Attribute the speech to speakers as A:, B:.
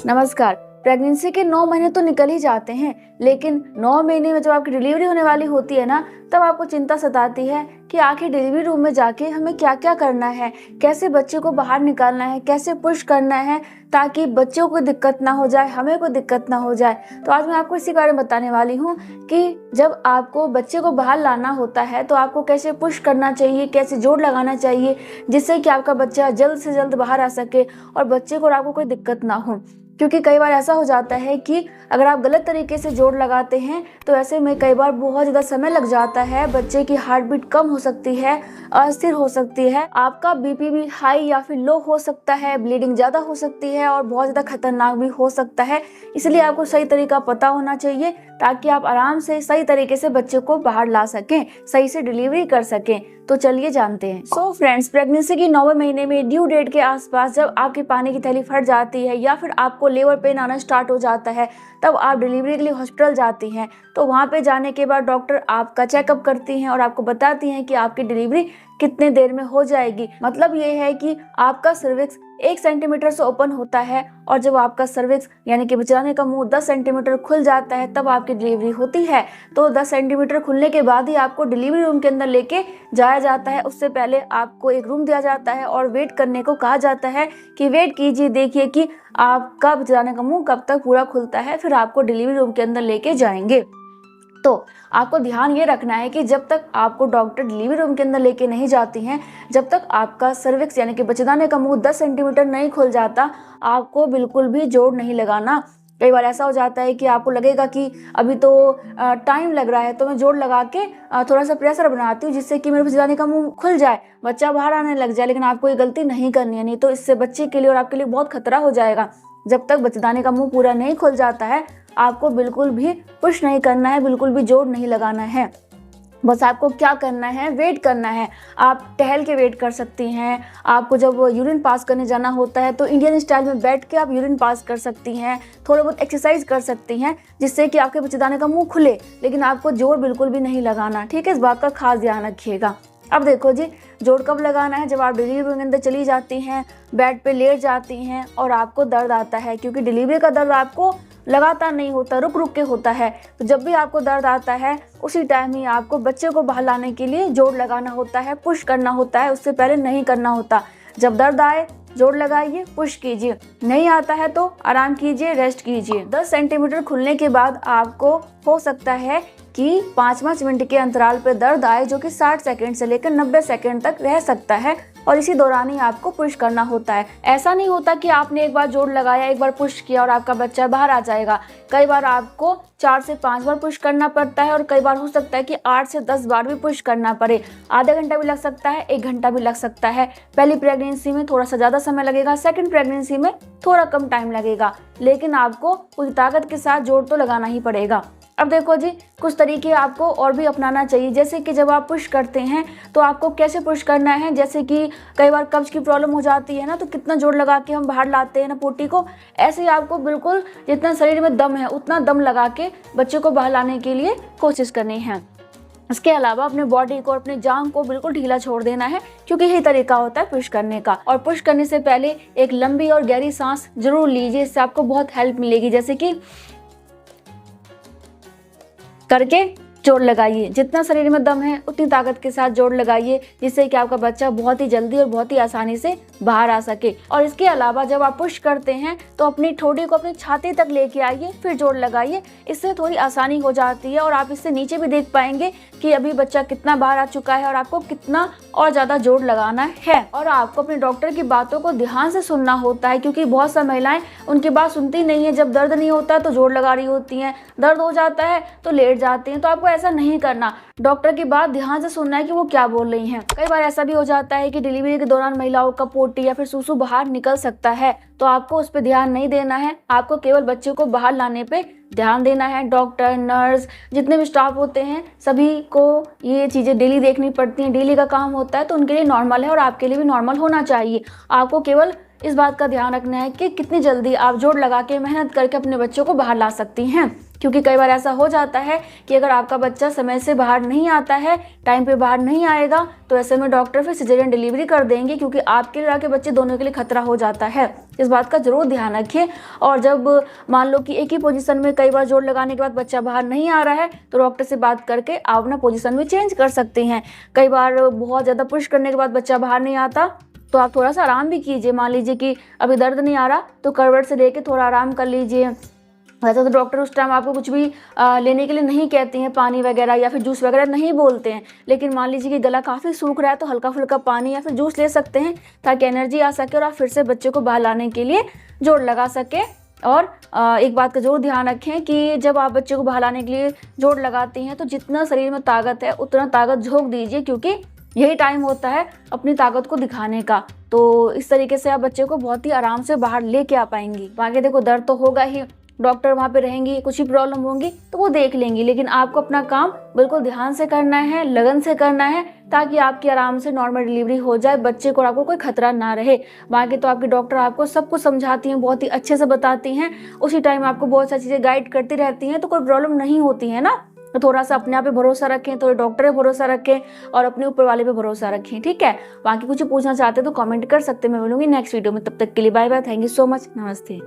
A: नमस्कार। प्रेगनेंसी के 9 महीने तो निकल ही जाते हैं, लेकिन 9 महीने में जब आपकी डिलीवरी होने वाली होती है ना, तब आपको चिंता सताती है कि आखिर डिलीवरी रूम में जाके हमें क्या क्या करना है, कैसे बच्चे को बाहर निकालना है, कैसे पुश करना है ताकि बच्चों को दिक्कत ना हो जाए, हमें कोई दिक्कत ना हो जाए। तो आज मैं आपको इसी बारे में बताने वाली हूँ कि जब आपको बच्चे को बाहर लाना होता है तो आपको कैसे पुश करना चाहिए, कैसे जोड़ लगाना चाहिए जिससे कि आपका बच्चा जल्द से जल्द बाहर आ सके और बच्चे को और आपको कोई दिक्कत ना हो। क्योंकि कई बार ऐसा हो जाता है कि अगर आप गलत तरीके से जोड़ लगाते हैं तो ऐसे में कई बार बहुत ज़्यादा समय लग जाता है, बच्चे की हार्ट बीट कम हो सकती है, अस्थिर हो सकती है, आपका बीपी भी हाई या फिर लो हो सकता है, ब्लीडिंग ज़्यादा हो सकती है और बहुत ज़्यादा खतरनाक भी हो सकता है। इसलिए आपको सही तरीका पता होना चाहिए ताकि आप आराम से सही तरीके से बच्चे को बाहर ला सकें, सही से डिलीवरी कर सकें। तो चलिए जानते हैं। सो फ्रेंड्स, प्रेगनेंसी की 9वें महीने में ड्यू डेट के आसपास जब आपके पानी की थैली फट जाती है या फिर आपको लेबर पेन आना स्टार्ट हो जाता है, तब आप डिलीवरी के लिए हॉस्पिटल जाती हैं। तो वहाँ पे जाने के बाद डॉक्टर आपका चेकअप करती हैं और आपको बताती हैं कि आपकी डिलीवरी कितने देर में हो जाएगी। मतलब ये है कि आपका सर्विक्स 1 सेंटीमीटर से ओपन होता है और जब आपका सर्विक्स यानी कि बच्चाने का मुंह 10 सेंटीमीटर खुल जाता है तब आपकी डिलीवरी होती है। तो 10 सेंटीमीटर खुलने के बाद ही आपको डिलीवरी रूम के अंदर लेके जाया जाता है। उससे पहले आपको एक रूम दिया जाता है और वेट करने को कहा जाता है कि वेट कीजिए, देखिए कि आपका बच्चाने का मुंह कब तक पूरा खुलता है, फिर आपको डिलीवरी रूम के अंदर लेके जाएंगे। तो आपको ध्यान ये रखना है कि जब तक आपको डॉक्टर डिलीवरी रूम के अंदर लेके नहीं जाती हैं, जब तक आपका सर्विक्स यानी कि बच्चेदाने का मुंह 10 सेंटीमीटर नहीं खुल जाता, आपको बिल्कुल भी जोड़ नहीं लगाना। कई बार ऐसा हो जाता है कि आपको लगेगा कि अभी तो टाइम लग रहा है तो मैं जोड़ लगा के थोड़ा सा प्रेशर बनाती हूँ जिससे कि मेरे बच्चेदाने का मुंह खुल जाए, बच्चा बाहर आने लग जाए। लेकिन आपको ये गलती नहीं करनी है, नहीं तो इससे बच्चे के लिए और आपके लिए बहुत खतरा हो जाएगा। जब तक बच्चेदाने का मुंह पूरा नहीं खुल जाता है आपको बिल्कुल भी पुश नहीं करना है, बिल्कुल भी जोड़ नहीं लगाना है। बस आपको क्या करना है, वेट करना है। आप टहल के वेट कर सकती हैं। आपको जब यूरिन पास करने जाना होता है तो इंडियन स्टाइल में बैठ के आप यूरिन पास कर सकती हैं, थोड़ा बहुत एक्सरसाइज कर सकती हैं जिससे कि आपके बच्चेदाने का मुंह खुले। लेकिन आपको जोड़ बिल्कुल भी नहीं लगाना, ठीक है? इस बात का खास ध्यान रखिएगा। अब देखो जी, जोड़ कब लगाना है? जब आप डिलीवरी रूम के अंदर चली जाती हैं, बेड पे लेट जाती हैं और आपको दर्द आता है, क्योंकि डिलीवरी का दर्द आपको लगातार नहीं होता, रुक रुक के होता है। तो जब भी आपको दर्द आता है उसी टाइम ही आपको बच्चे को बाहर लाने के लिए जोड़ लगाना होता है, पुश करना होता है, उससे पहले नहीं करना होता। जब दर्द आए जोड़ लगाइए, पुश कीजिए, नहीं आता है तो आराम कीजिए, रेस्ट कीजिए। 10 सेंटीमीटर खुलने के बाद आपको हो सकता है कि 5-5 मिनट के अंतराल पर दर्द आए जो कि 60 सेकंड से लेकर 90 सेकंड तक रह सकता है और इसी दौरान ही आपको पुश करना होता है। ऐसा नहीं होता कि आपने एक बार जोड़ लगाया, एक बार पुश किया और आपका बच्चा बाहर आ जाएगा। कई बार आपको 4 से 5 बार पुश करना पड़ता है और कई बार हो सकता है कि 8 से 10 बार भी पुश करना पड़े। आधा घंटा भी लग सकता है, 1 घंटा भी लग सकता है। पहली प्रेगनेंसी में थोड़ा सा ज़्यादा समय लगेगा, सेकंड प्रेगनेंसी में थोड़ा कम टाइम लगेगा, लेकिन आपको पूरी ताकत के साथ जोड़ तो लगाना ही पड़ेगा। अब देखो जी, कुछ तरीके आपको और भी अपनाना चाहिए। जैसे कि जब आप पुश करते हैं तो आपको कैसे पुश करना है, जैसे कि कई बार कब्ज की प्रॉब्लम हो जाती है ना, तो कितना जोड़ लगा के हम बाहर लाते हैं ना पोटी को, ऐसे ही आपको बिल्कुल जितना शरीर में दम है उतना दम लगा के बच्चे को बाहर लाने के लिए कोशिश करनी है। इसके अलावा अपने बॉडी को, अपने जांग को बिल्कुल ढीला छोड़ देना है, क्योंकि यही तरीका होता है पुश करने का। और पुश करने से पहले एक लंबी और गहरी सांस जरूर लीजिए, इससे आपको बहुत हेल्प मिलेगी। जैसे कि करके जोड़ लगाइए, जितना शरीर में दम है उतनी ताकत के साथ जोड़ लगाइए, जिससे कि आपका बच्चा बहुत ही जल्दी और बहुत ही आसानी से बाहर आ सके। और इसके अलावा जब आप पुश करते हैं तो अपनी ठोड़ी को अपनी छाती तक लेके आइए, फिर जोड़ लगाइए। इससे थोड़ी आसानी हो जाती है और आप इससे नीचे भी देख पाएंगे कि अभी बच्चा कितना बाहर आ चुका है और आपको कितना और ज़्यादा जोड़ लगाना है। और आपको अपने डॉक्टर की बातों को ध्यान से सुनना होता है, क्योंकि बहुत सा महिलाएं उनकी बात सुनती नहीं है। जब दर्द नहीं होता तो जोड़ लगा रही होती हैं, दर्द हो जाता है तो लेट जाती हैं। तो आपको ऐसा नहीं करना, डॉक्टर की बात ध्यान से सुनना है कि वो क्या बोल रही हैं। कई बार ऐसा भी हो जाता है कि डिलीवरी के दौरान महिलाओं का पोटी या फिर सूसू बाहर निकल सकता है, तो आपको उस पर ध्यान नहीं देना है। आपको केवल बच्चे को बाहर लाने पे ध्यान देना है। डॉक्टर, नर्स, जितने भी स्टाफ होते हैं सभी को ये चीज़ें डेली देखनी पड़ती हैं, डेली का काम होता है, तो उनके लिए नॉर्मल है और आपके लिए भी नॉर्मल होना चाहिए। आपको केवल इस बात का ध्यान रखना है कि कितनी जल्दी आप जोड़ लगा के मेहनत करके अपने बच्चों को बाहर ला सकती हैं। क्योंकि कई बार ऐसा हो जाता है कि अगर आपका बच्चा समय से बाहर नहीं आता है, टाइम पे बाहर नहीं आएगा, तो ऐसे में डॉक्टर फिर सिजेरियन डिलीवरी कर देंगे, क्योंकि आपके लिए आपके बच्चे दोनों के लिए खतरा हो जाता है। इस बात का जरूर ध्यान रखिए। और जब मान लो कि एक ही पोजीशन में कई बार जोड़ लगाने के बाद बच्चा बाहर नहीं आ रहा है, तो डॉक्टर से बात करके आप अपना पोजीशन भी चेंज कर सकते हैं। कई बार बहुत ज़्यादा पुश करने के बाद बच्चा बाहर नहीं आता, तो आप थोड़ा सा आराम भी कीजिए। मान लीजिए कि अभी दर्द नहीं आ रहा, तो करवट से लेके थोड़ा आराम कर लीजिए। वैसे तो डॉक्टर उस टाइम आपको कुछ भी लेने के लिए नहीं कहते हैं, पानी वगैरह या फिर जूस वगैरह नहीं बोलते हैं, लेकिन मान लीजिए कि गला काफ़ी सूख रहा है तो हल्का फुल्का पानी या फिर जूस ले सकते हैं, ताकि एनर्जी आ सके और आप फिर से बच्चे को बाहर लाने के लिए जोड़ लगा सके। और एक बात का जरूर ध्यान रखें कि जब आप बच्चे को बाहर लाने के लिए जोड़ लगाते हैं, तो जितना शरीर में ताकत है उतना ताकत झोंक दीजिए, क्योंकि यही टाइम होता है अपनी ताकत को दिखाने का। तो इस तरीके से आप बच्चे को बहुत ही आराम से बाहर लेके आ पाएंगी। बाकी देखो, दर्द तो होगा ही, डॉक्टर वहाँ पे रहेंगी, कुछ ही प्रॉब्लम होंगी तो वो देख लेंगी, लेकिन आपको अपना काम बिल्कुल ध्यान से करना है, लगन से करना है, ताकि आपकी आराम से नॉर्मल डिलीवरी हो जाए, बच्चे को आपको कोई खतरा ना रहे। बाकी तो आपके डॉक्टर आपको सब कुछ समझाती हैं, बहुत ही अच्छे से बताती हैं, उसी टाइम आपको बहुत सारी चीज़ें गाइड करती रहती हैं, तो कोई प्रॉब्लम नहीं होती है ना। तो थोड़ा सा अपने आप पे भरोसा रखें, थोड़े डॉक्टर पे भरोसा रखें और अपने ऊपर वाले पे भरोसा रखें, ठीक है। बाकी कुछ पूछना चाहते हैं तो कमेंट कर सकते हैं, मैं मिलूंगी नेक्स्ट वीडियो में। तब तक के लिए bye bye, thank you so much, नमस्ते।